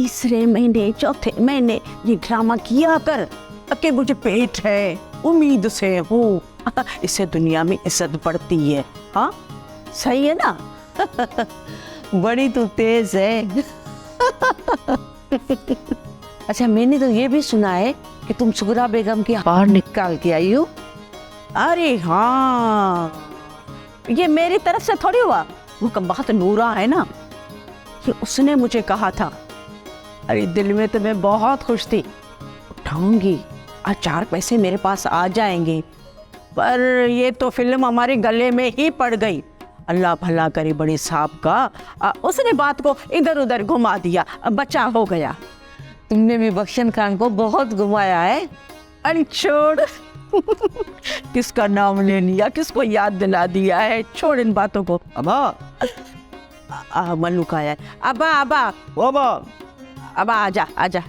तीसरे महीने चौथे महीने ये ड्रामा किया कर कि मुझे पेट है, उम्मीद से हूँ। इससे दुनिया में इज्जत बढ़ती है। हाँ सही है ना? बड़ी तू तेज है। अच्छा, मैंने तो ये भी सुना है कि तुम सुगरा बेगम की बाहर निकाल के आई हो। अरे हाँ, ये मेरी तरफ से थोड़ी हुआ, वो कमबख्त नूरा है ना, ये उसने मुझे कहा था। अरे दिल में तो मैं बहुत खुश थी, उठाऊंगी और 4 पैसे मेरे पास आ जाएंगे, पर ये तो फिल्म हमारे गले में ही पड़ गई। अल्लाह भला करे बड़े साहब का, उसने बात को इधर उधर घुमा दिया, बचा हो गया। तुमने भी बख्शन खान को बहुत घुमाया है। अरे छोड़, किसका नाम ले लिया, किसको याद दिला दिया है, छोड़ इन बातों को। अम्मा, मल्लू का है। अबा अबा अम्मा, अबा आजा आजा।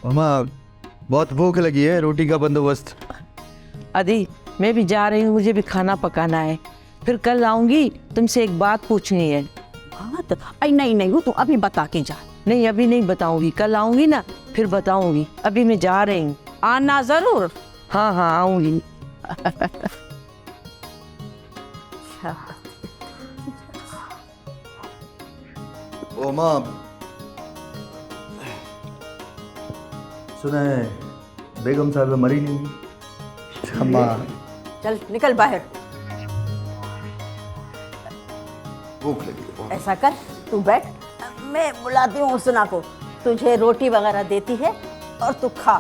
अम्मा बहुत भूख लगी है, रोटी का बंदोबस्त। अदी, मैं भी जा रही हूँ, मुझे भी खाना पकाना है। फिर कल आऊंगी, तुमसे एक बात पूछनी है। बात? नहीं नहीं, वो तू अभी बता के जा। नहीं, अभी नहीं बताऊंगी, कल आऊंगी ना फिर बताऊंगी। अभी मैं जा रही हूँ। आना जरूर। हाँ हाँ आऊंगी। ओ माँ, सुना है बेगम साहब मरी नहीं। अम्मा चल निकल बाहर। भूख लगी है बहुत। ऐसा कर, तू बैठ, मैं बुलाती हूँ उसना को, तुझे रोटी वगैरह देती है और तू खा,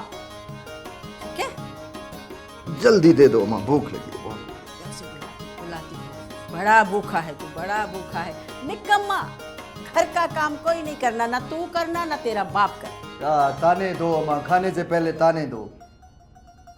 ठीक है? जल्दी दे दो अम्मा, भूख लगी है बहुत। बुलाती हूँ। बड़ा भूखा है तू, बड़ा भूखा है, निकम्मा। घर का काम कोई नहीं करना, ना तू करना ना तेरा बाप करना। ताने दो अम्मा, खाने से पहले ताने दो।